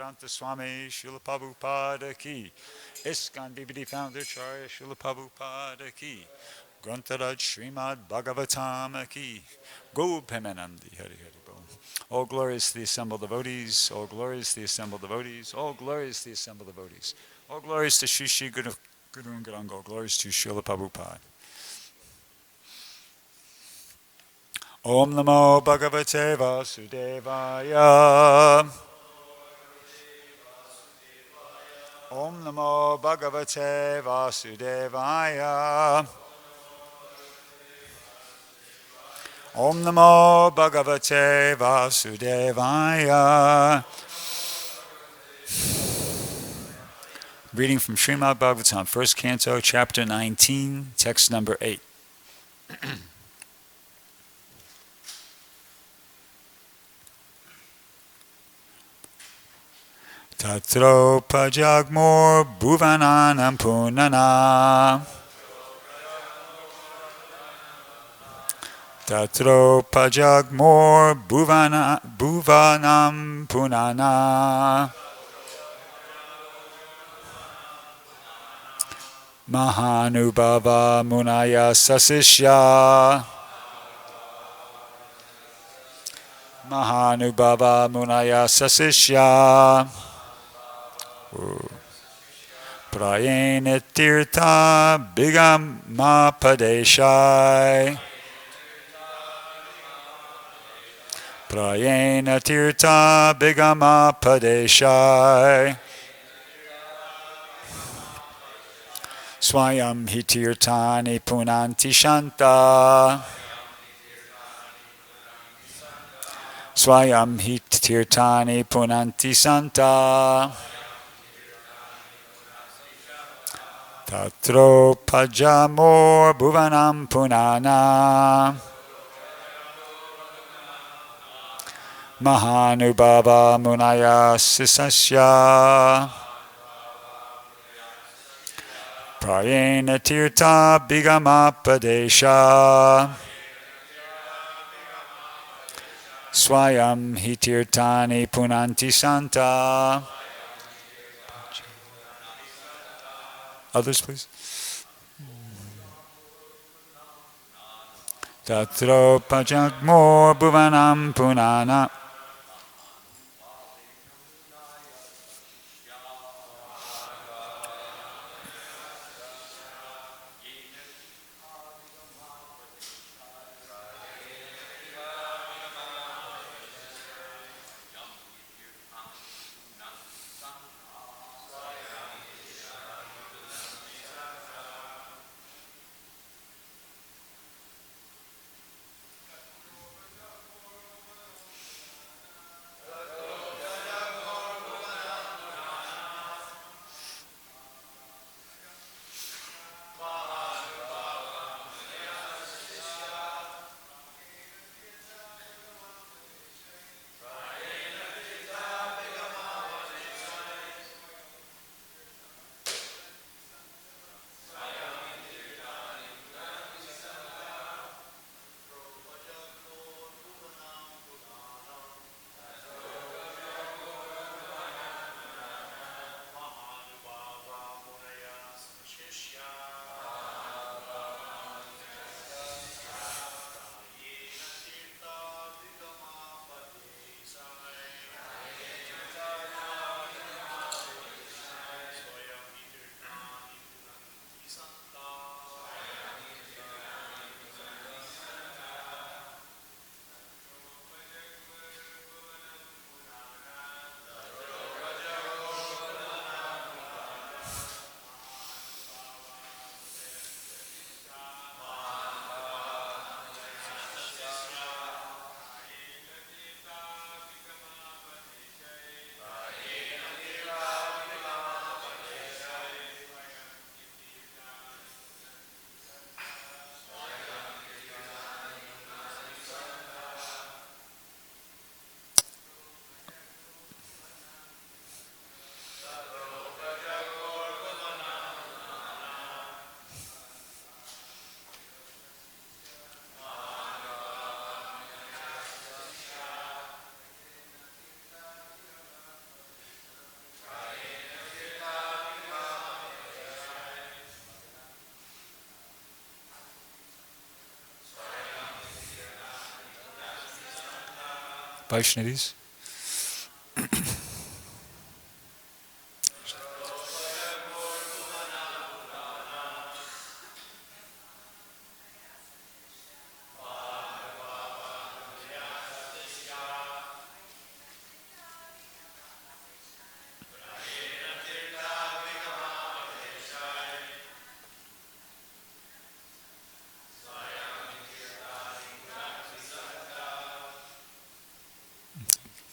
Bhaktivedanta Swami Srila Prabhupada ki. ISKCON DVD founder Acharya Srila Prabhupada ki. Grantharaj Srimad Bhagavatam ki. Go Pemanandi Hari Hari Bol. All glories to the assembled devotees, all glories to the assembled devotees, all glories to the assembled devotees. All glories to Shri Shri Guru and Garanga, all glories to Srila Prabhupada. Om Namo Bhagavate Vasudevaya. Om Namo Bhagavate Vasudevaya. Om Namo Bhagavate Vasudevaya. Reading from Srimad Bhagavatam, first canto, chapter 19, text number 8. Tatro pajagmor bhuvananam punana. Tatro pajagmor bhuvanam punana. Mahanubhava munaya sasishya. Mahanubhava munaya sasishya. Prayena tirtha bigama padeshai. Prayena tirtha bigama padeshai. Swayam hi tirtani punanti shanta. Swayam hi tirtani punanti santa. Tatro pajamor bhuvanam punana. Mahanubhava munaya sisasya. Prayena tirtha bigamapadesha. Swayam hi tirtani punanti santa. Others, please. Tatro pajagmor bhuvanam punana. Vaishnavis.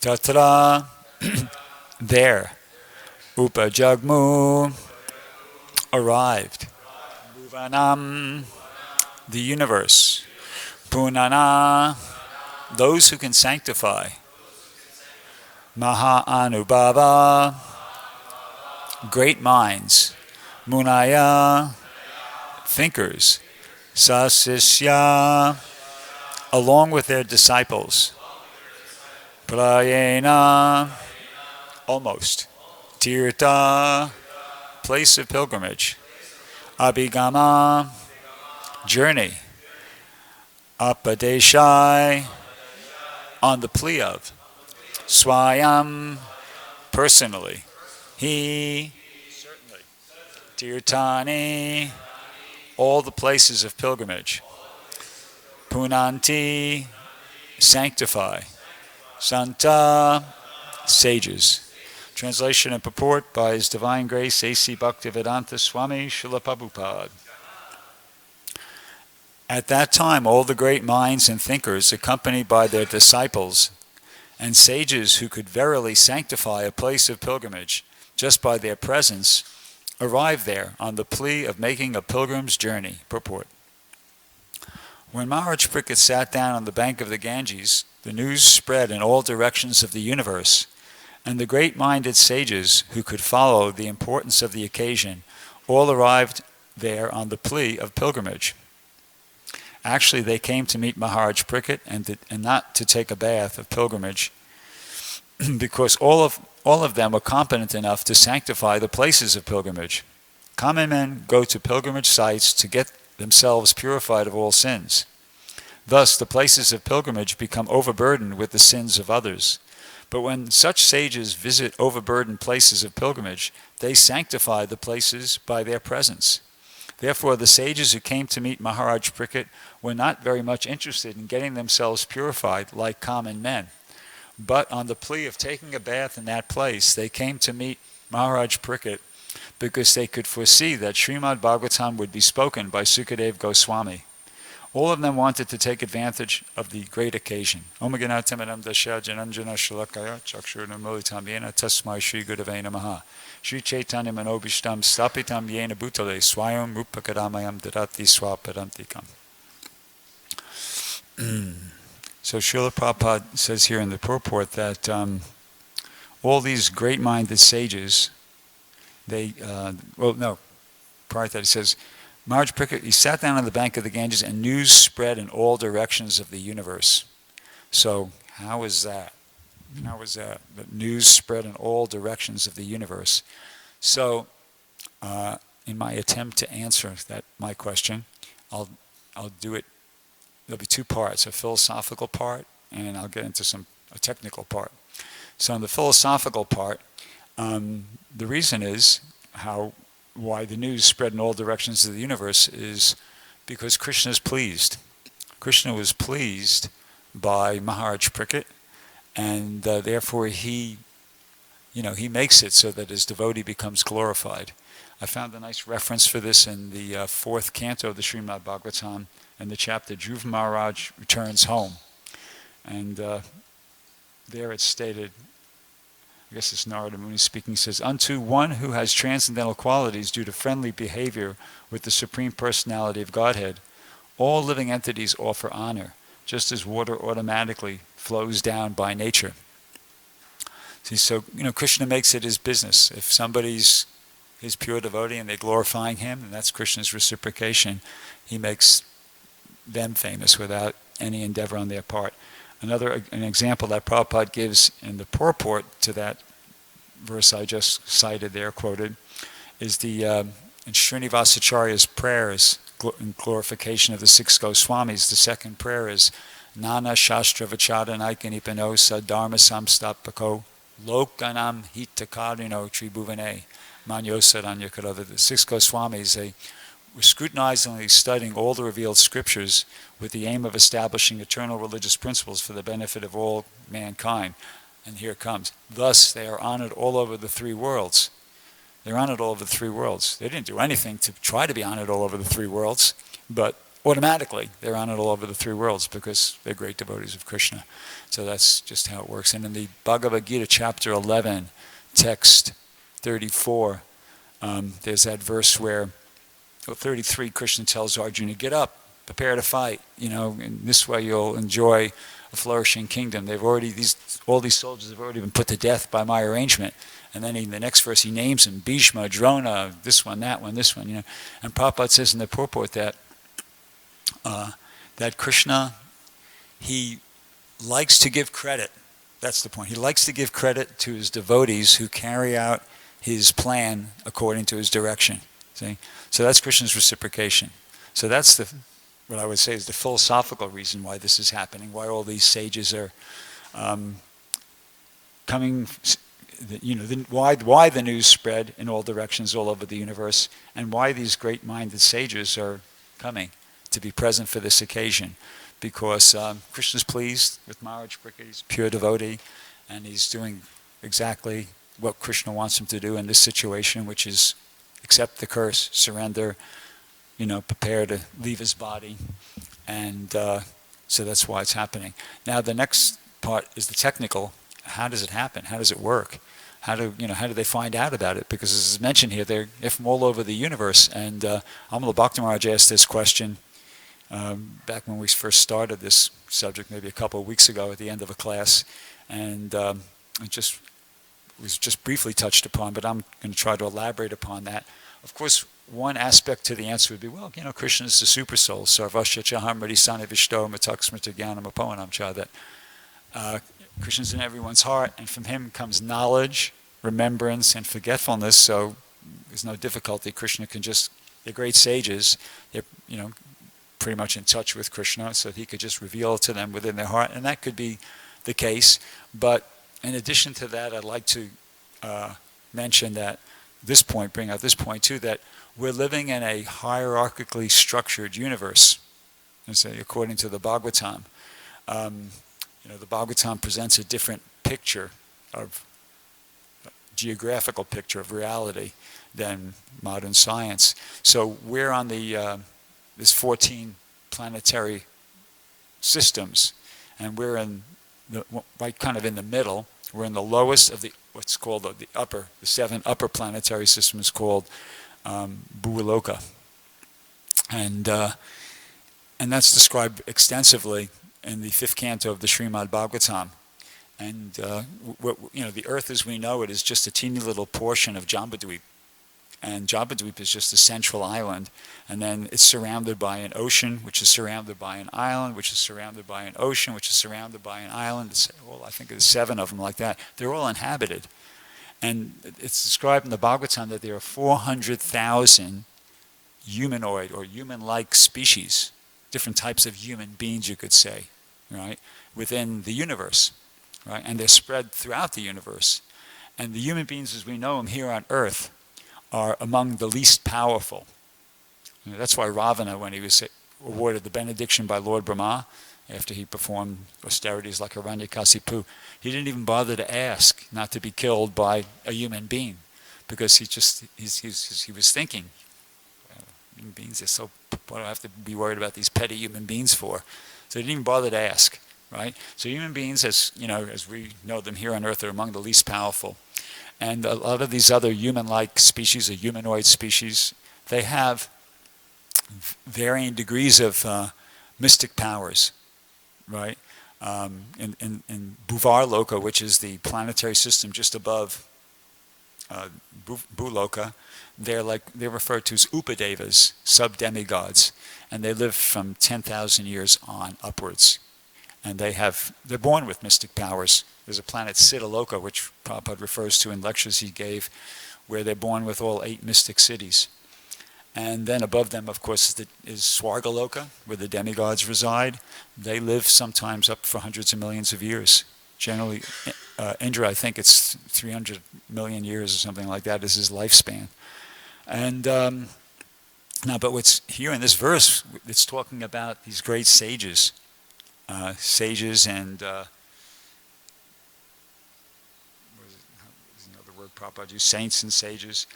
Tatra, there, Upajagmu, arrived. Bhuvanam, the universe. Punana, those who can sanctify. Maha Anubhava, great minds. Munaya, thinkers. Sasisya, along with their disciples. Prayena, almost. Tirtha, place of pilgrimage. Abhigama, journey. Apadeshai, on the plea of. Swayam, personally. He, certainly. Tirthani, all the places of pilgrimage. Punanti, sanctify. Santa, sages. Translation and purport by His Divine Grace A.C. Bhaktivedanta Swami Srila Prabhupada. At that time, all the great minds and thinkers, accompanied by their disciples, and sages who could verily sanctify a place of pilgrimage just by their presence, arrived there on the plea of making a pilgrim's journey. Purport. When Maharaj Pariksit sat down on the bank of the Ganges, the news spread in all directions of the universe, and the great-minded sages who could follow the importance of the occasion all arrived there on the plea of pilgrimage. Actually, they came to meet Maharaj Pariksit and not to take a bath of pilgrimage, because all of them were competent enough to sanctify the places of pilgrimage. Common men go to pilgrimage sites to get themselves purified of all sins. Thus, the places of pilgrimage become overburdened with the sins of others. But when such sages visit overburdened places of pilgrimage, they sanctify the places by their presence. Therefore, the sages who came to meet Maharaj Pariksit were not very much interested in getting themselves purified like common men. But on the plea of taking a bath in that place, they came to meet Maharaj Pariksit because they could foresee that Srimad Bhagavatam would be spoken by Sukadeva Goswami. All of them wanted to take advantage of the great occasion. Om Ganatamadam Dasya Jananjana Shalakaya Chakshurnamilitam Yena Tasmai Shri Gurave Namaha Shri Chaitanya Manobishtam Stapitam Yena Bhutale Swayam Rupakadamayam Dadati Swapadantikam. So Srila Prabhupada says here in the purport that all these great-minded sages, prior to that he says, Maharaj Pariksit, he sat down on the bank of the Ganges and news spread in all directions of the universe. So how is that? How is that? The news spread in all directions of the universe. So in my attempt to answer my question, I'll do it. There'll be two parts, a philosophical part, and I'll get into a technical part. So in the philosophical part, the reason is why the news spread in all directions of the universe is because Krishna is pleased. Krishna was pleased by Maharaj Pariksit, and therefore he makes it so that his devotee becomes glorified. I found a nice reference for this in the fourth canto of the Srimad Bhagavatam, in the chapter Dhruva Maharaj returns home. And there it's stated, I guess it's Narada Muni speaking, says, unto one who has transcendental qualities due to friendly behavior with the Supreme Personality of Godhead, all living entities offer honor, just as water automatically flows down by nature. See, so, Krishna makes it his business. If somebody's his pure devotee and they're glorifying him, and that's Krishna's reciprocation, he makes them famous without any endeavor on their part. An example that Prabhupada gives in the purport to that verse I just cited there, quoted, is in Srinivasacharya's prayers in glorification of the six Goswamis. The second prayer is, Nana Shastra Vachadanaikanipanno Sadharma Samstapako Lokanam Hitakarino Tribhuvane Manyo Saranyakara. The six Goswamis, they were scrutinizingly studying all the revealed scriptures with the aim of establishing eternal religious principles for the benefit of all mankind. And here it comes. Thus, they are honored all over the three worlds. They're honored all over the three worlds. They didn't do anything to try to be honored all over the three worlds, but automatically they're honored all over the three worlds because they're great devotees of Krishna. So that's just how it works. And in the Bhagavad Gita, chapter 11, text 34, there's that verse where, 33, Krishna tells Arjuna, get up, prepare to fight. In this way you'll enjoy a flourishing kingdom. All these soldiers have already been put to death by my arrangement. And then in the next verse he names them, Bhishma, Drona, this one, that one, this one. And Prabhupada says in the purport that Krishna, he likes to give credit. That's the point. He likes to give credit to his devotees who carry out his plan according to his direction. See? So that's Krishna's reciprocation. So that's what I would say is the philosophical reason why this is happening, why all these sages are coming, why the news spread in all directions all over the universe, and why these great-minded sages are coming to be present for this occasion. Because Krishna's pleased with Maharaj Bhrgupati, he's a pure devotee, and he's doing exactly what Krishna wants him to do in this situation, which is accept the curse, surrender, prepare to leave his body. And so that's why it's happening. Now the next part is the technical. How does it happen? How does it work? How do they find out about it? Because as is mentioned here, they're from all over the universe. And Amala Bhakti Maharaj asked this question back when we first started this subject, maybe a couple of weeks ago at the end of a class. And it was just briefly touched upon, but I'm going to try to elaborate upon that. Of course, one aspect to the answer would be, well, Krishna is the super soul, sarvasya chaham radisana vishto matak smrita jnanam apohanam cha, that Krishna's in everyone's heart, and from him comes knowledge, remembrance, and forgetfulness, so there's no difficulty. Krishna can they're great sages, they're, pretty much in touch with Krishna, so he could just reveal it to them within their heart, and that could be the case. But in addition to that, I'd like to mention that bring out this point too, that we're living in a hierarchically structured universe, according to the Bhagavatam. The Bhagavatam presents a different picture geographical picture of reality than modern science. So we're on this 14 planetary systems, and we're in kind of in the middle. We're in the lowest of what's called the 7 upper planetary systems called Bhuloka, and that's described extensively in the 5th canto of the Srimad Bhagavatam. And the Earth as we know it is just a teeny little portion of Jambudvip, and Jambudvip is just a central island, and then it's surrounded by an ocean, which is surrounded by an island, which is surrounded by an ocean, which is surrounded by an island. I think there's 7 of them like that. They're all inhabited. And it's described in the Bhagavatam that there are 400,000 humanoid or human-like species, different types of human beings, you could say, right, within the universe, right? And they're spread throughout the universe. And the human beings as we know them here on Earth are among the least powerful. That's why Ravana, when he was awarded the benediction by Lord Brahma, after he performed austerities like Hiranyakasipu, he didn't even bother to ask not to be killed by a human being, because he was thinking, human beings are so, what do I have to be worried about these petty human beings for? So he didn't even bother to ask, right? So human beings, as we know them here on Earth, are among the least powerful. And a lot of these other human-like species, or humanoid species, they have varying degrees of mystic powers, right? In Bhuvarloka, which is the planetary system just above Bhuloka, they're referred to as Upadevas, sub-demigods, and they live from 10,000 years on upwards. And they're born with mystic powers. There's a planet Siddhaloka, which Prabhupada refers to in lectures he gave, where they're born with all 8 mystic cities. And then above them, of course, is Swargaloka, where the demigods reside. They live sometimes up for hundreds of millions of years. Generally, Indra, I think it's 300 million years or something like that is his lifespan. And now, but what's here in this verse, it's talking about these great sages. Sages and... another word Prabhupada used, saints and sages.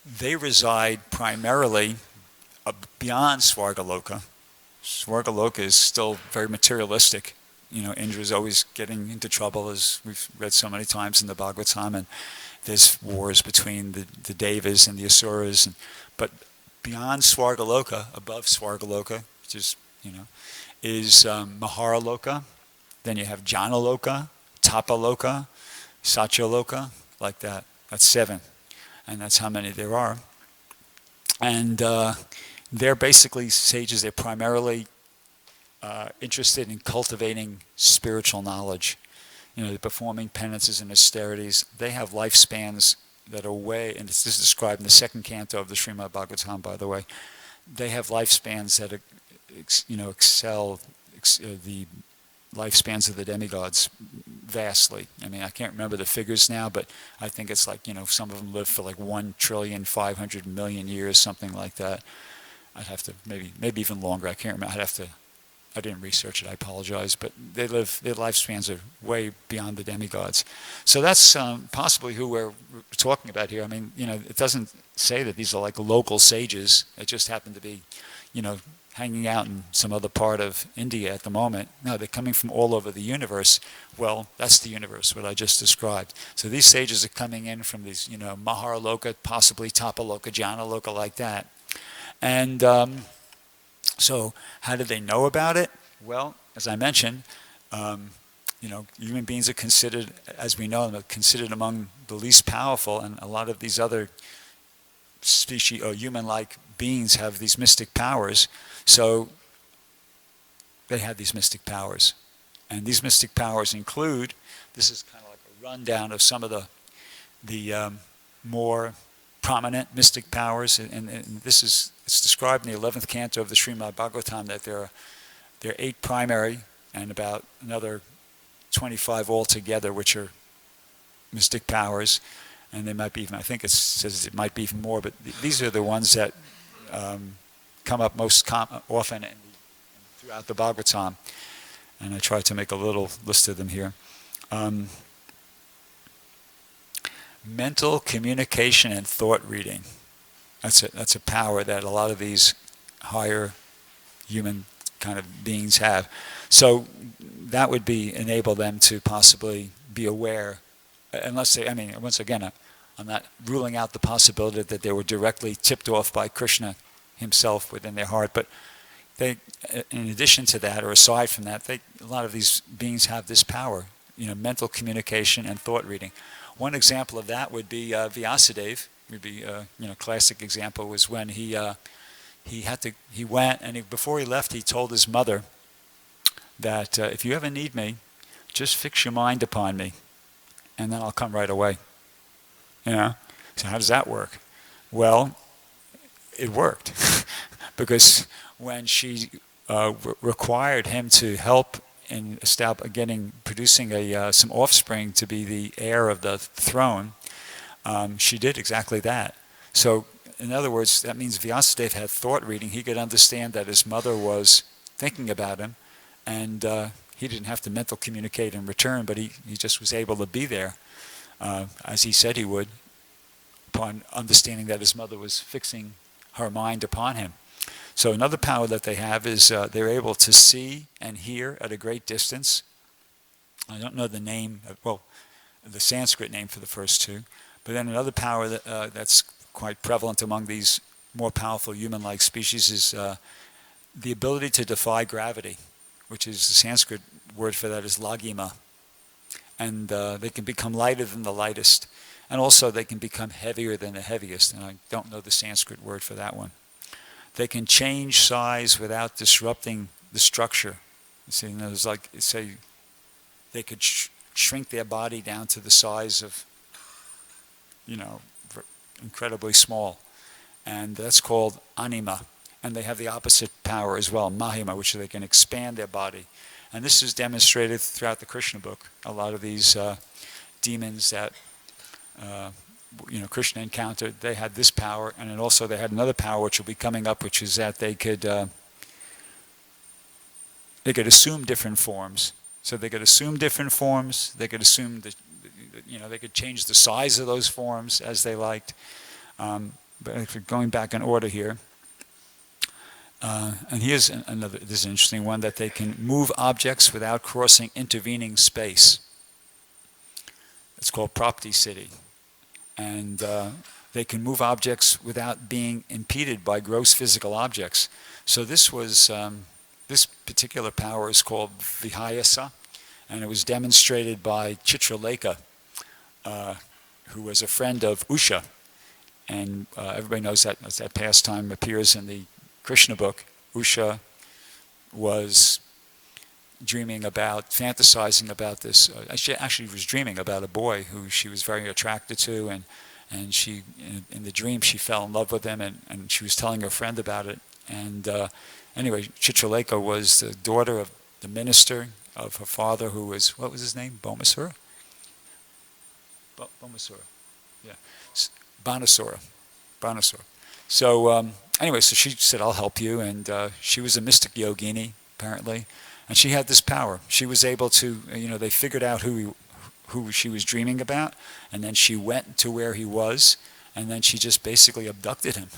They reside primarily beyond Swargaloka. Swargaloka is still very materialistic. Indra is always getting into trouble, as we've read so many times in the Bhagavatam, and there's wars between the Devas and the Asuras. But beyond Swargaloka, above Swargaloka, which is, is Maharaloka. Then you have Janaloka, Tapaloka, Satyaloka, like that. That's 7. And that's how many there are. And they're basically sages. They're primarily interested in cultivating spiritual knowledge. They're performing penances and austerities. They have lifespans that are way, and this is described in the 2nd canto of the Srimad Bhagavatam, by the way. They have lifespans that excel the lifespans of the demigods vastly. I mean, I can't remember the figures now, but I think it's like, some of them live for like 1,500,000,000,000 years, something like that. I'd have to, maybe even longer, I can't remember. I didn't research it, I apologize, but their lifespans are way beyond the demigods. So that's possibly who we're talking about here. I mean, it doesn't say that these are like local sages. It just happen to be, hanging out in some other part of India at the moment. No, they're coming from all over the universe. Well, that's the universe, what I just described. So these sages are coming in from these, Maharaloka, possibly Tapaloka, Janaloka, like that. And so how do they know about it? Well, as I mentioned, human beings are considered, as we know, are considered among the least powerful, and a lot of these other species or human-like beings have these mystic powers. So they have these mystic powers. And these mystic powers include, this is kind of like a rundown of some of the more prominent mystic powers, and it's described in the 11th canto of the Srimad Bhagavatam that there are 8 primary and about another 25 altogether, which are mystic powers. And they might be even, I think it says it might be even more, but these are the ones that come up most often throughout the Bhagavatam. And I tried to make a little list of them here. Mental communication and thought reading. That's a power that a lot of these higher human kind of beings have. So that would enable them to possibly be aware, unless they, once again, I'm not ruling out the possibility that they were directly tipped off by Krishna himself within their heart, but they, in addition to that, or aside from that, a lot of these beings have this power, mental communication and thought reading. One example of that would be Vyasadeva. Would be classic example was when he went, and before he left, he told his mother that if you ever need me, just fix your mind upon me, and then I'll come right away. So how does that work? Well, it worked because when she required him to help in producing some offspring to be the heir of the throne, she did exactly that. So, in other words, that means Vyasadeva had thought reading. He could understand that his mother was thinking about him, and he didn't have to mental communicate in return, but he just was able to be there, as he said he would, upon understanding that his mother was fixing her mind upon him. So another power that they have is they're able to see and hear at a great distance. I don't know the name, the Sanskrit name for the first 2. But then another power that's quite prevalent among these more powerful human-like species is the ability to defy gravity, which is the Sanskrit word for that is lagima. And they can become lighter than the lightest. And also they can become heavier than the heaviest. And I don't know the Sanskrit word for that one. They can change size without disrupting the structure. You see, there's like, say, they could shrink their body down to the size of, incredibly small. and that's called anima. And they have the opposite power as well, mahima, which they can expand their body. And this is demonstrated throughout the Krishna book. A lot of these demons that Krishna encountered, they had this power, and then also they had another power which will be coming up, which is that they could assume different forms. So they could assume different forms. They could assume that they could change the size of those forms as they liked. But if we're going back in order here, and here's another. This is an interesting one, that they can move objects without crossing intervening space. It's called Prapti Siddhi. And they can move objects without being impeded by gross physical objects. So this particular power is called Vihayasa, and it was demonstrated by Chitralekha, who was a friend of Usha. And everybody knows that pastime appears in the Krishna book. Usha was fantasizing about this. She actually was dreaming about a boy who she was very attracted to, and she, in the dream, she fell in love with him, and she was telling her friend about it. And anyway, Chitralekha was the daughter of the minister of her father, who was, what was his name? Bhaumasura? Bhaumasura, yeah. Banasura. So anyway, so she said, I'll help you, and she was a mystic yogini, apparently, and she had this power. She was able to, they figured out who she was dreaming about, and then she went to where he was, and then she just basically abducted him.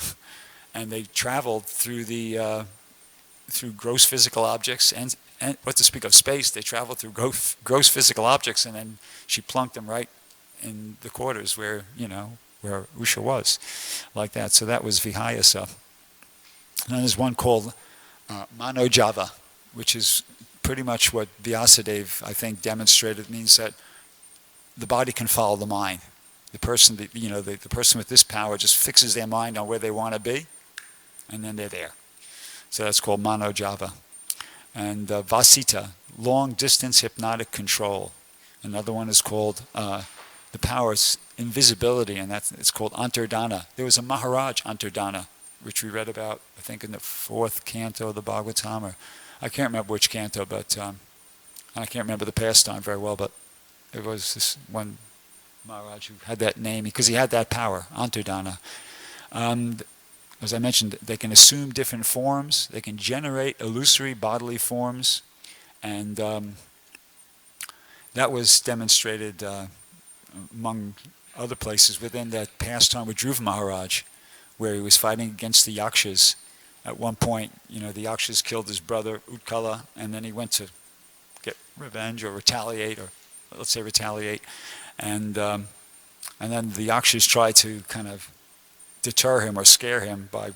And they traveled through through gross physical objects, and what to speak of space, they traveled through gross physical objects, and then she plunked them right in the quarters where Usha was, like that. So that was Vihayasa. And then there's one called Manojava, which is pretty much what Vyasadeva, I think, demonstrated. It means that the body can follow the mind. The person, the person with this power just fixes their mind on where they want to be, and then they're there. So that's called Manojava. And Vasita, long-distance hypnotic control. Another one is called the power's invisibility, and it's called Antardana. There was a Maharaj Antardana, which we read about, I think, in the 4th canto of the Bhagavatam, or I can't remember which canto, but I can't remember the pastime very well, but it was this one Maharaj who had that name because he had that power, Antardana. As I mentioned, they can assume different forms, they can generate illusory bodily forms, and that was demonstrated among other places within that pastime with Dhruva Maharaj, where he was fighting against the Yakshas. At one point, the Yakshas killed his brother Utkala, and then he went to get revenge or retaliate, and then the Yakshas tried to kind of deter him or scare him by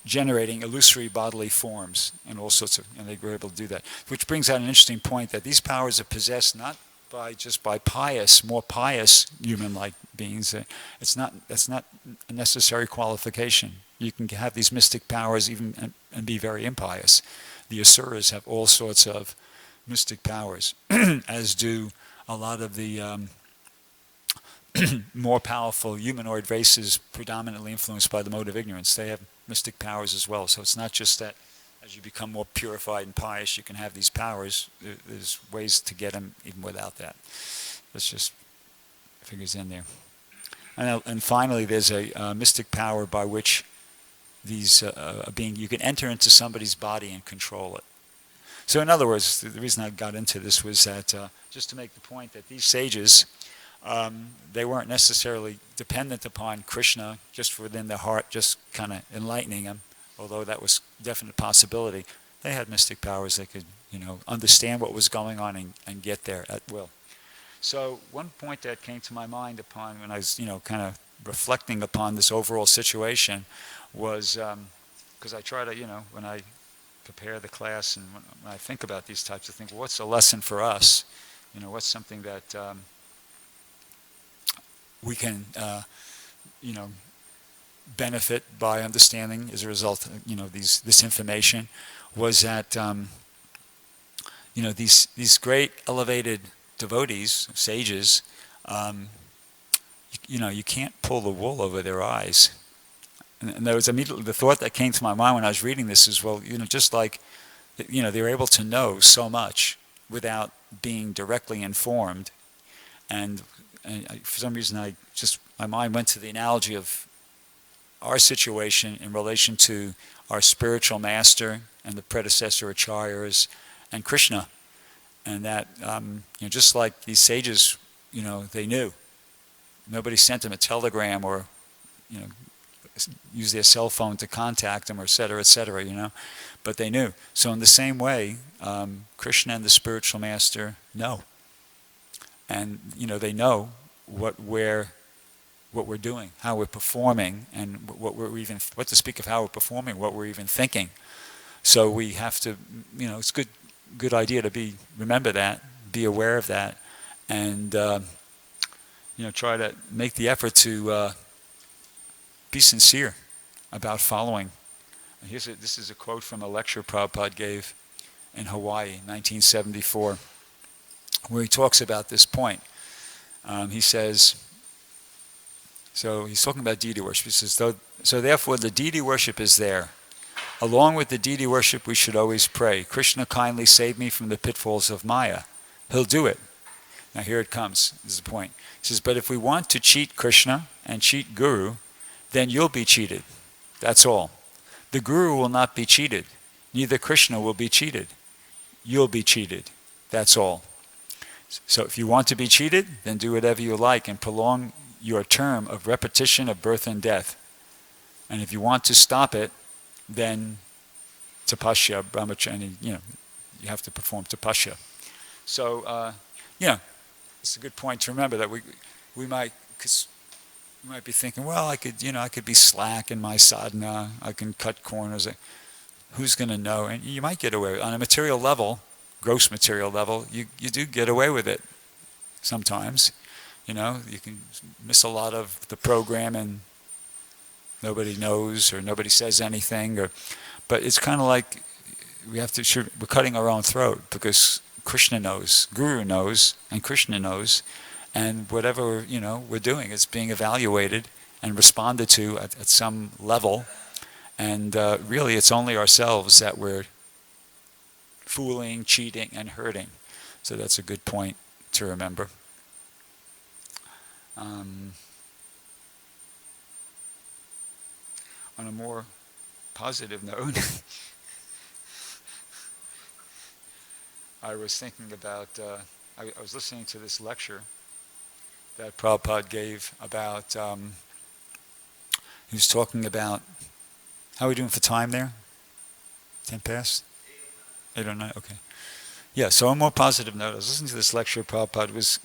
generating illusory bodily forms and all sorts of, and they were able to do that. Which brings out an interesting point, that these powers are possessed not by more pious human-like beings. That's not a necessary qualification. You can have these mystic powers even and be very impious. The Asuras have all sorts of mystic powers, as do a lot of the more powerful humanoid races predominantly influenced by the mode of ignorance. They have mystic powers as well. So it's not just that as you become more purified and pious, you can have these powers. There's ways to get them even without that. That's just figures in there. And finally, there's a mystic power by which these you can enter into somebody's body and control it. So in other words, the reason I got into this was that just to make the point that these sages, they weren't necessarily dependent upon Krishna just within their heart, just kind of enlightening them, although that was a definite possibility. They had mystic powers. They could, understand what was going on and get there at will. So one point that came to my mind upon when I was, kind of reflecting upon this overall situation was, because I try to, when I prepare the class and when I think about these types of things, what's a lesson for us? What's something that we can, benefit by understanding as a result of, this information, was that, these great elevated devotees, sages, you can't pull the wool over their eyes. And there was immediately the thought that came to my mind when I was reading this is, well, just like, they were able to know so much without being directly informed. And for some reason, my mind went to the analogy of our situation in relation to our spiritual master and the predecessor acharyas and Krishna. And that, just like these sages, they knew. Nobody sent them a telegram or, use their cell phone to contact them, or et cetera, but they knew. So in the same way, Krishna and the spiritual master know. And, they know what we're doing, how we're performing, and what to speak of how we're performing, what we're even thinking. So we have to, it's a good idea to remember that, be aware of that, and, try to make the effort to be sincere about following. This is a quote from a lecture Prabhupada gave in Hawaii in 1974, where he talks about this point. He says, so he's talking about deity worship. He says, so therefore the deity worship is there. Along with the deity worship, we should always pray, Krishna, kindly save me from the pitfalls of Maya. He'll do it. Now here it comes. This is the point. He says, but if we want to cheat Krishna and cheat Guru, then you'll be cheated. That's all. The Guru will not be cheated. Neither Krishna will be cheated. You'll be cheated. That's all. So if you want to be cheated, then do whatever you like and prolong your term of repetition of birth and death. And if you want to stop it, then tapasya, brahmacharya, you have to perform tapasya. So, it's a good point to remember that we might be thinking, well, I could be slack in my sadhana, I can cut corners. Who's going to know? And you might get away with it. On a material level, gross material level, you do get away with it sometimes. You can miss a lot of the program and nobody knows or nobody says anything. But it's kind of like we're cutting our own throat because Krishna knows, Guru knows, and Krishna knows. And whatever, we're doing is being evaluated and responded to at some level. And really, it's only ourselves that we're fooling, cheating, and hurting. So that's a good point to remember. On a more positive note, I was thinking about, I was listening to this lecture that Prabhupada gave about, he was talking about, how are we doing for time there? 10 past? 8:09, okay. Yeah, so on a more positive note, I was listening to this lecture Prabhupada was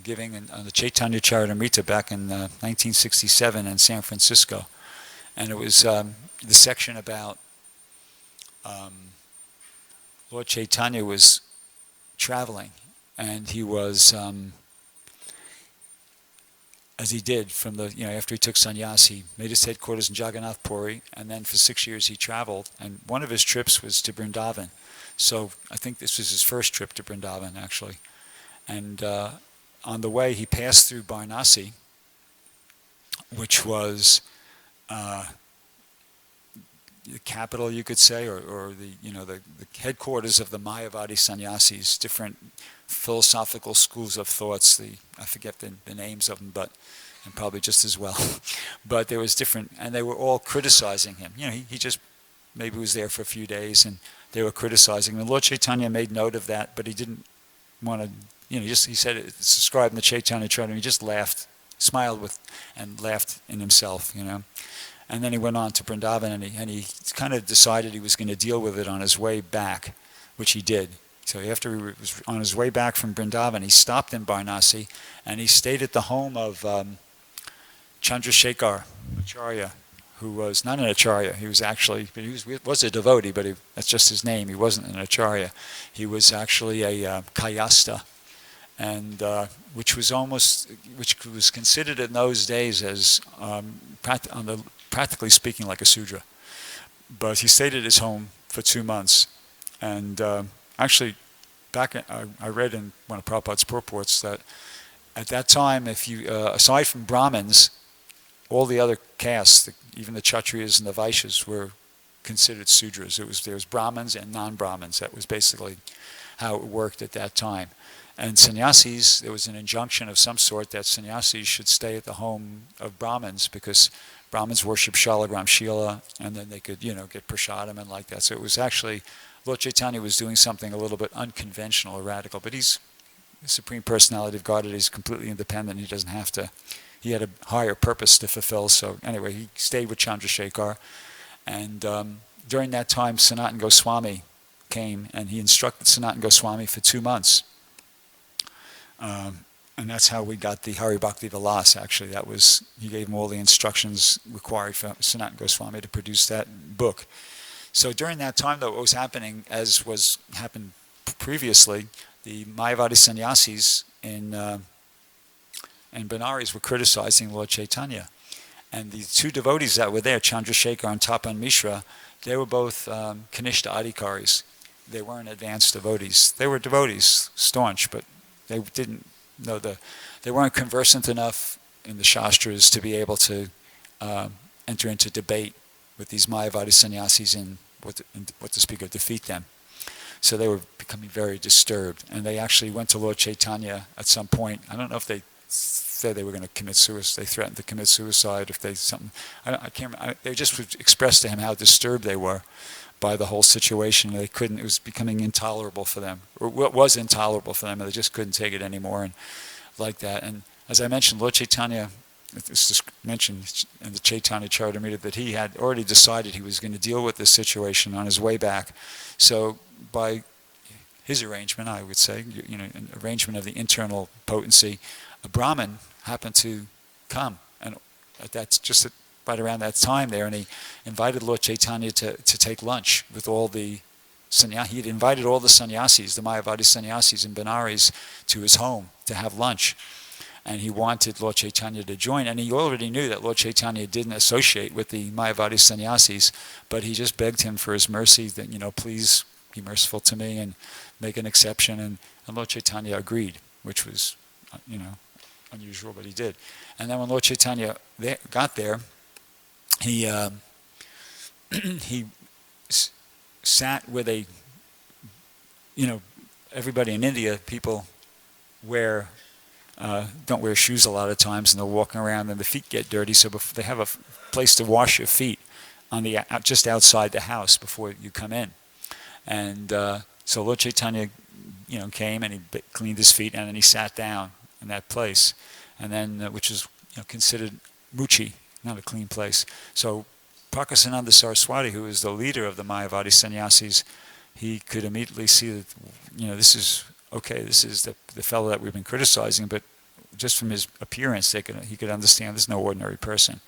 giving on the Chaitanya Charitamrita back in 1967 in San Francisco. And it was the section about Lord Chaitanya was traveling, and he was, as he did from after he took sannyas, he made his headquarters in Jagannath Puri, and then for 6 years he traveled, and one of his trips was to Vrindavan. So I think this was his first trip to Vrindavan, actually. And on the way he passed through Varanasi, which was the capital, you could say, or the headquarters of the Mayavadi sannyasis, different philosophical schools of thoughts. I forget the names of them, and probably just as well. But there was different, and they were all criticizing him. He just maybe was there for a few days, and they were criticizing him. And Lord Chaitanya made note of that, but he didn't want to. He said it's described in the Chaitanya Charitamrita. He just laughed, smiled and laughed in himself. And then he went on to Vrindavan, and he kind of decided he was going to deal with it on his way back, which he did. So after he was on his way back from Vrindavan, he stopped in Varanasi, and he stayed at the home of Chandrasekhar Acharya, who was not an Acharya. He was actually, he was a devotee, but that's just his name. He wasn't an Acharya. He was actually a Kayasta, and which was considered in those days as practically speaking like a Sudra. But he stayed at his home for 2 months, and actually, I read in one of Prabhupada's purports that at that time, if you aside from Brahmins, all the other castes, even the Kshatriyas and the Vaishyas were considered Sudras. There was Brahmins and non-Brahmins. That was basically how it worked at that time. And sannyasis, there was an injunction of some sort that sannyasis should stay at the home of Brahmins because Brahmins worship Shalagram Shila, and then they could, get prasadam and like that. So it was actually, Lord Chaitanya was doing something a little bit unconventional or radical, but he's the Supreme Personality of Godhead. He's completely independent. He doesn't have to, he had a higher purpose to fulfill. So anyway, he stayed with Chandrasekhar. And during that time, Sanatana Goswami came, and he instructed Sanatana Goswami for 2 months. And that's how we got the Hari Bhakti Vilas, actually. That was, he gave him all the instructions required for Sanatana Goswami to produce that book. So during that time, though, what was happening, as happened previously, the Mayavadi sannyasis in Benares were criticizing Lord Chaitanya. And the two devotees that were there, Chandrasekhar and Tapan Mishra, they were both Kanishta Adhikaris. They weren't advanced devotees. They were devotees, staunch, but they didn't know they weren't conversant enough in the Shastras to be able to enter into debate with these Mayavadi sannyasis and what to speak of, defeat them. So they were becoming very disturbed. And they actually went to Lord Chaitanya at some point. I don't know if they said they were going to commit suicide. They threatened to commit suicide if they something. I can't remember. They just expressed to him how disturbed they were by the whole situation. They couldn't. It was becoming intolerable for them, or what was intolerable for them, and they just couldn't take it anymore, and like that. And as I mentioned, Lord Chaitanya, it's just mentioned in the Chaitanya Charitamrita that he had already decided he was going to deal with this situation on his way back. So by his arrangement, I would say, an arrangement of the internal potency, a Brahmin happened to come, and right around that time there, and he invited Lord Chaitanya to take lunch with all the sannyasis. He had invited all the sannyasis, the Mayavadi sannyasis in Benares, to his home to have lunch. And he wanted Lord Chaitanya to join, and he already knew that Lord Chaitanya didn't associate with the Mayavadi sannyasis, but he just begged him for his mercy that, please be merciful to me and make an exception. And Lord Chaitanya agreed, which was, unusual, but he did. And then when Lord Chaitanya got there, he sat where they, everybody in India, people don't wear shoes a lot of times, and they're walking around and the feet get dirty, so they have a place to wash your feet just outside the house before you come in. And so Lord Chaitanya, came and he cleaned his feet, and then he sat down in that place, and then which is considered ruchi, not a clean place. So Prakasananda Saraswati, who is the leader of the Mayavadi sannyasis, he could immediately see that, this is okay. This is the fellow that we've been criticizing, but just from his appearance, he could understand this is no ordinary person.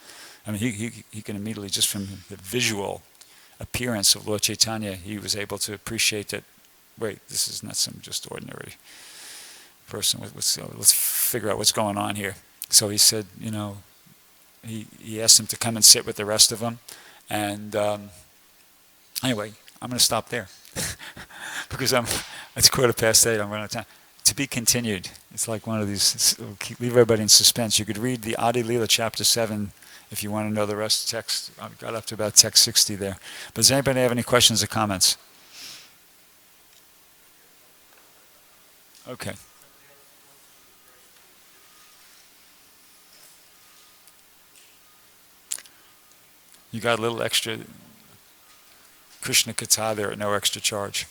I mean, he can immediately, just from the visual appearance of Lord Chaitanya, he was able to appreciate that. Wait, this is not some just ordinary person. Let's figure out what's going on here. So he said, he asked him to come and sit with the rest of them. And anyway, I'm going to stop there because it's 8:15. I'm running out of time. To be continued. It's like one of these. Leave everybody in suspense. You could read the Adi Leela chapter 7 if you want to know the rest of the text. I got up to about text 60 there. But does anybody have any questions or comments? Okay. You got a little extra Krishna Katha there at no extra charge.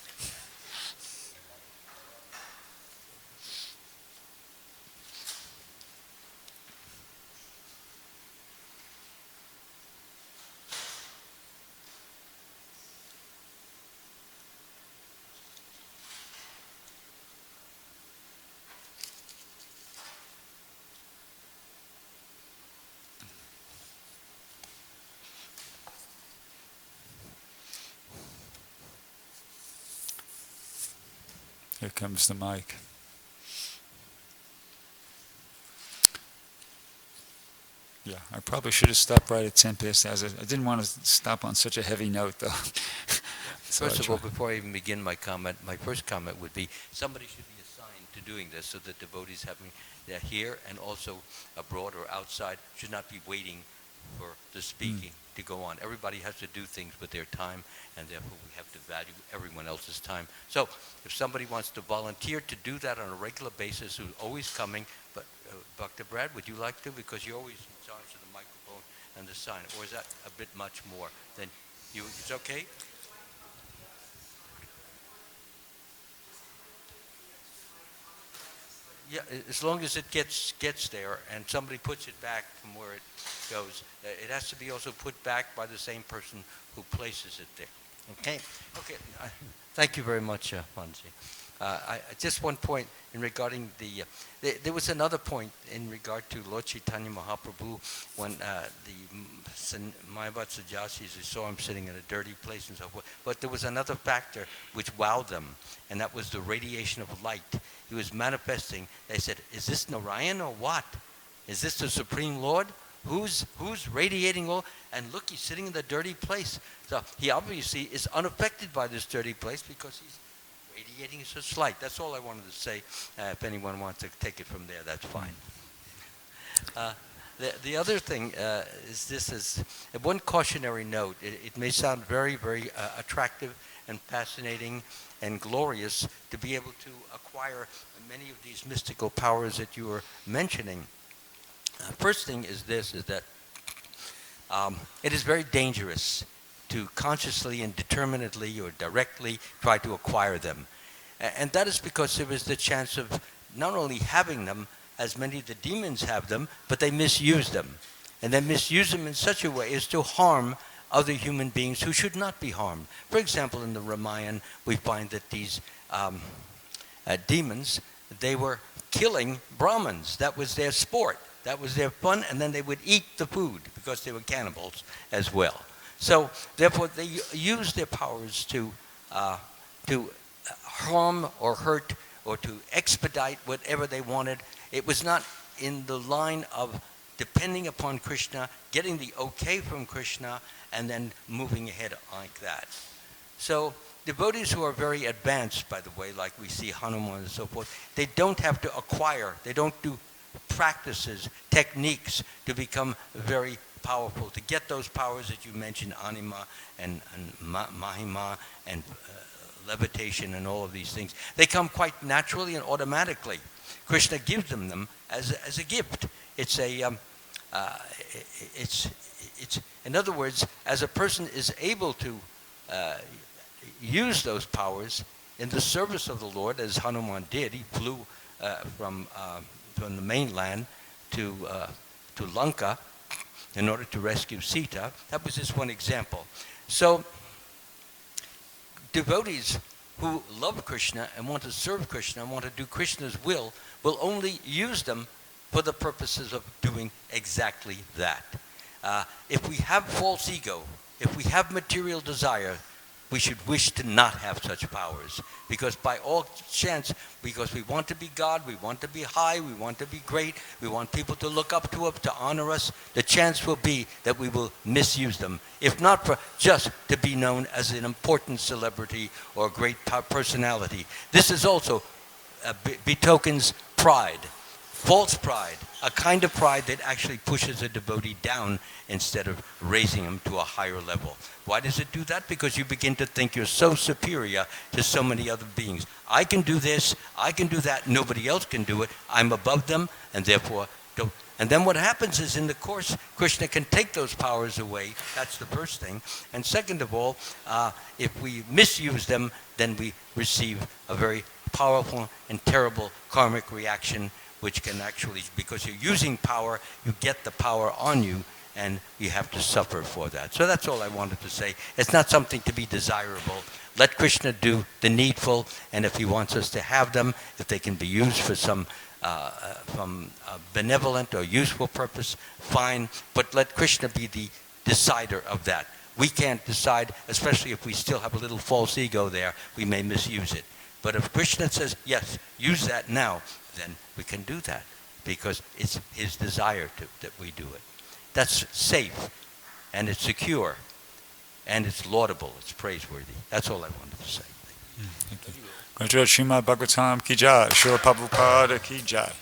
Here comes the mic. Yeah, I probably should have stopped right at 10 past. I didn't want to stop on such a heavy note, though. First of all, before I even begin my comment, my first comment would be somebody should be assigned to doing this so that devotees having here and also abroad or outside should not be waiting for the speaking to go on. Everybody has to do things with their time, and therefore we have to value everyone else's time. So if somebody wants to volunteer to do that on a regular basis, who's always coming, but Dr. Brad, would you like to? Because you're always in charge of the microphone and the sign. Or is that a bit much more than you? It's okay? Yeah, as long as it gets there and somebody puts it back from where it goes, it has to be also put back by the same person who places it there. Okay? Okay. Thank you very much, Manji. Just one point in regarding there was another point in regard to Lord Chaitanya Mahaprabhu when the Mayavad Sajasis saw him sitting in a dirty place and so forth. But there was another factor which wowed them, and that was the radiation of light. He was manifesting. They said, is this Narayan or what? Is this the Supreme Lord? Who's radiating all? And look, he's sitting in the dirty place. So he obviously is unaffected by this dirty place because he's radiating such light. That's all I wanted to say. If anyone wants to take it from there, that's fine. The other thing is one cautionary note. It may sound very, very attractive and fascinating and glorious to be able to acquire many of these mystical powers that you were mentioning. First thing is that it is very dangerous to consciously and determinedly or directly try to acquire them. And that is because there is the chance of not only having them, as many of the demons have them, but they misuse them. And they misuse them in such a way as to harm other human beings who should not be harmed. For example, in the Ramayana, we find that these demons, they were killing Brahmins. That was their sport. That was their fun, and then they would eat the food because they were cannibals as well. So, therefore, they used their powers to harm or hurt or to expedite whatever they wanted. It was not in the line of depending upon Krishna, getting the okay from Krishna, and then moving ahead like that. So devotees who are very advanced, by the way, like we see Hanuman and so forth, they don't have to acquire, they don't do practices, techniques to become very powerful, to get those powers that you mentioned, anima and mahima and levitation and all of these things. They come quite naturally and automatically. Krishna gives them as a gift. It's in other words, as a person is able to use those powers in the service of the Lord, as Hanuman did, he flew from the mainland to Lanka in order to rescue Sita. That was just one example. So devotees who love Krishna and want to serve Krishna and want to do Krishna's will only use them for the purposes of doing exactly that. If we have false ego, if we have material desire, we should wish to not have such powers. Because by all chance, because we want to be God, we want to be high, we want to be great, we want people to look up to us, to honor us, the chance will be that we will misuse them. If not for just to be known as an important celebrity or a great personality. This is also betokens pride. False pride, a kind of pride that actually pushes a devotee down instead of raising him to a higher level. Why does it do that? Because you begin to think you're so superior to so many other beings. I can do this, I can do that, nobody else can do it, I'm above them, and therefore don't. And then what happens is in the course, Krishna can take those powers away. That's the first thing. And second of all, if we misuse them, then we receive a very powerful and terrible karmic reaction, which can actually, because you're using power, you get the power on you, and you have to suffer for that. So that's all I wanted to say. It's not something to be desirable. Let Krishna do the needful, and if he wants us to have them, if they can be used for some benevolent or useful purpose, fine, but let Krishna be the decider of that. We can't decide, especially if we still have a little false ego there, we may misuse it. But if Krishna says, yes, use that now, then we can do that because it's his desire that we do it. That's safe, and it's secure, and it's laudable, it's praiseworthy. That's all I wanted to say. Thank you. Srimad Bhagavatam ki jai, Srila Prabhupada ki jai.